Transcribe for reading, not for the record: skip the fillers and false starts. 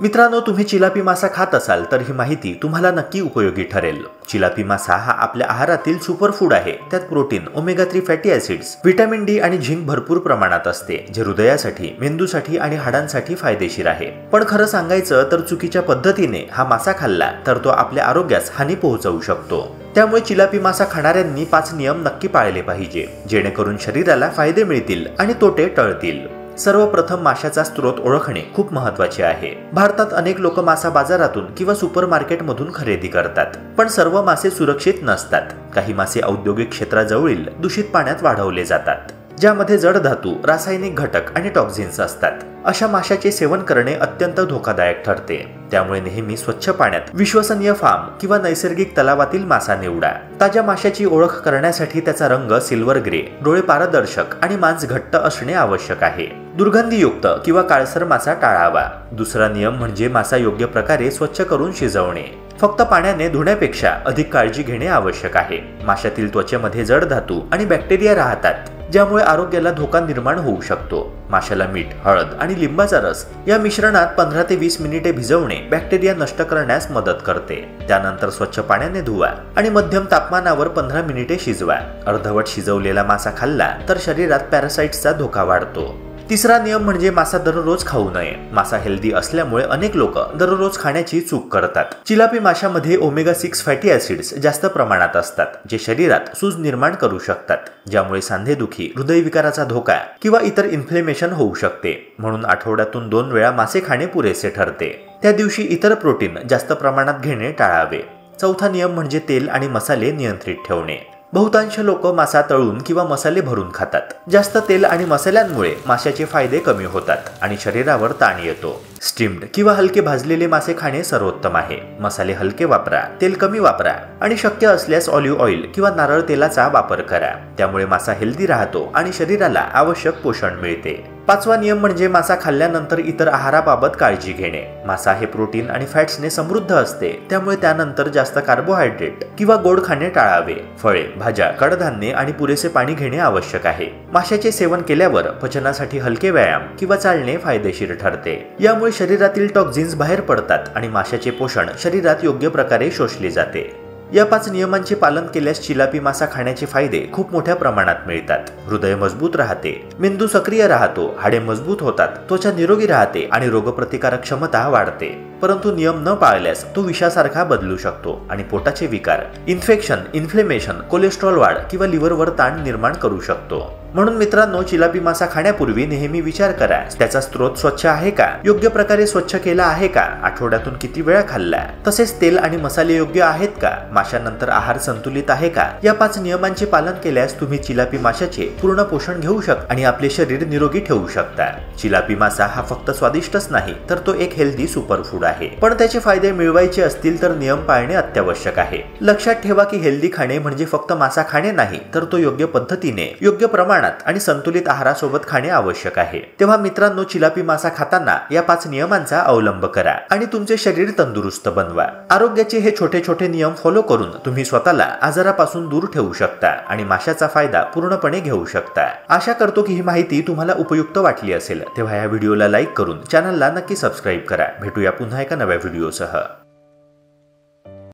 मित्रांनो, तुम्ही चिलापी मासा खात असाल तर ही माहिती तुम्हाला नक्की उपयोगी ठरेल। चिलापी मासा हा आपल्या आहारातील सुपरफूड आहे। त्यात protein, omega 3 fatty acids, vitamin D आणि झिंक भरपूर प्रमाणात असते, जे हृदयासाठी, मेंदूसाठी आणि हाडांसाठी फायदेशीर आहे। पण खरं सांगायचं तर चुकीच्या पद्धतीने हा मासा खाल्ला तर तो आपल्या आरोग्यास हानी पोहोचवू शकतो। त्यामुळे चिलापी मासा खाणाऱ्यांनी 5 नियम नक्की पाळले पाहिजे, जेणेकरून शरीराला फायदे मिळतील आणि तोटे टळतील। सर्वप्रथम माशाचा स्रोत ओळखणे खूप महत्त्वाचे आहे। भारतात अनेक लोक मासा बाजारातून किंवा सुपरमार्केटमधून खरेदी करतात, पण सर्व मासे सुरक्षित नसतात। काही मासे औद्योगिक क्षेत्राजवळील दूषित पाण्यात वाढवले जातात, ज्यामध्ये जड धातू, रासायनिक घटक आणि टॉक्झिन्स असतात। अशा माशाचे सेवन करणे अत्यंत धोकादायक ठरते। त्यामुळे नेहमी स्वच्छ पाण्यात विश्वसनीय फार्म किंवा नैसर्गिक तलावातील मासा निवडा। ताज्या माशाची ओळख करण्यासाठी त्याचा रंग सिल्वर ग्रे, डोळे पारदर्शक आणि मांस घट्ट असणे आवश्यक आहे। दुर्गंधीयुक्त किंवा काळसर मासा टाळावा। दुसरा नियम म्हणजे मासा योग्य प्रकारे स्वच्छ करून शिजवणे। फक्त पाण्याने धुण्यापेक्षा अधिक काळजी घेणे आवश्यक आहे। माशातील त्वचेमध्ये जड धातू आणि बॅक्टेरिया राहतात, ज्यामुळे आरोग्याला धोका निर्माण होऊ शकतो। माशाला मीठ, हळद आणि लिंबाचा रस या मिश्रणात 15 ते 20 मिनिटे भिजवणे बॅक्टेरिया नष्ट करण्यास मदत करते। त्यानंतर स्वच्छ पाण्याने धुवा आणि मध्यम तापमानावर 15 मिनिटे शिजवा। अर्धवट शिजवलेला मासा खाल्ला तर शरीरात पॅरासाइट्सचा धोका वाढतो। तिसरा नियम म्हणजे मासा दररोज खाऊ नये। मासा हेल्दी असल्यामुळे अनेक लोक दररोज खाण्याची चूक करतात। चिलापी माशामध्ये ओमेगा 6 फॅटी ॲसिड्स जास्त प्रमाणात असतात, जे शरीरात सूज निर्माण करू शकतात, ज्यामुळे सांधेदुखी, हृदयविकाराचा धोका किंवा इतर इन्फ्लेमेशन होऊ शकते। म्हणून आठवड्यातून 2 वेळा मासे खाणे पुरेसे ठरते। त्या दिवशी इतर प्रोटीन जास्त प्रमाणात घेणे टाळावे। चौथा नियम म्हणजे तेल आणि मसाले नियंत्रित ठेवणे। बहुतांश लोक मासा तळून किंवा मसाले भरून खातात। जास्त तेल आणि मसाल्यांमुळे माशाचे फायदे कमी होतात आणि शरीरावर ताण येतो। स्टीम्ड किंवा हलके भाजलेले मासे खाणे सर्वोत्तम आहे। मसाले हलके वापरा, तेल कमी वापरा आणि शक्य असल्यास ऑलिव्ह ऑइल किंवा नारळ तेलाचा वापर करा। त्यामुळे मासा हेल्दी राहतो आणि शरीराला आवश्यक पोषण मिळते। पाचवा नियम म्हणजे मासा खाल्ल्यानंतर इतर आहाराबाबत काळजी घेणे। मासा हे प्रोटीन आणि फॅट्सने समृद्ध असते, त्यामुळे त्यानंतर जास्त कार्बोहायड्रेट किंवा गोड खाणे टाळावे। फळे, भाज्या, कडधान्ये आणि पुरेसे पाणी घेणे आवश्यक आहे। माशाचे सेवन केल्यावर पचनासाठी हलके व्यायाम किंवा चालणे फायदेशीर ठरते। यामुळे शरीरातील टॉक्झिन्स बाहेर पडतात आणि माशाचे पोषण शरीरात योग्य प्रकारे शोषले जाते। या 5 नियमांचे पालन केल्यास चिलापी मासा खाण्याचे फायदे खूप मोठ्या प्रमाणात मिळतात। हृदय मजबूत राहते, मेंदू सक्रिय राहतो, हाडे मजबूत होतात, त्वचा निरोगी राहते आणि रोगप्रतिकारक क्षमता वाढते। परंतु नियम न पाळल्यास तो विषासारखा बदलू शकतो आणि पोटाचे विकार, इन्फेक्शन, इन्फ्लेमेशन, कोलेस्ट्रॉल वाढ किंवा लिव्हरवर ताण निर्माण करू शकतो। म्हणून मित्रांनो, चिलापी मासा खाण्यापूर्वी नेहमी विचार करा, त्याचा स्रोत स्वच्छ आहे का, योग्य प्रकारे स्वच्छ केला आहे का, आठवड्यातून किती वेळा खाल्ला, तसेच तेल आणि मसाले योग्य आहेत का, माशानंतर आहार संतुलित आहे का। या 5 नियमांचे पालन केल्यास तुम्ही चिलापी माशाचे पूर्ण पोषण घेऊ शकता आणि आपले शरीर निरोगी ठेवू शकता। चिलापी मासा हा फक्त स्वादिष्टच नाही, तर तो एक हेल्दी सुपरफूड आहे। पण त्याचे फायदे मिळवायचे असतील तर नियम पाळणे अत्यावश्यक आहे। लक्षात ठेवा की हेल्दी खाणे म्हणजे फक्त मासा खाणे नाही, तर तो योग्य पद्धतीने, योग्य प्रमाणात आणि संतुलित आहारासोबत खाणे आवश्यक आहे। तेव्हा मित्रांनो, चिलापी मासा खाताना या 5 नियमांचा अवलंब करा आणि तुमचे शरीर तंदुरुस्त बनवा। आरोग्याचे हे छोटे छोटे नियम फॉलो करून तुम्ही स्वतःला आजारापासून दूर ठेवू शकता आणि माशाचा फायदा पूर्णपणे घेऊ शकता। आशा करतो की ही माहिती तुम्हाला उपयुक्त वाटली असेल। तेव्हा या व्हिडिओला लाईक करून चॅनलला नक्की सबस्क्राईब करा। भेटूया पुन्हा एका नव्या व्हिडिओसह।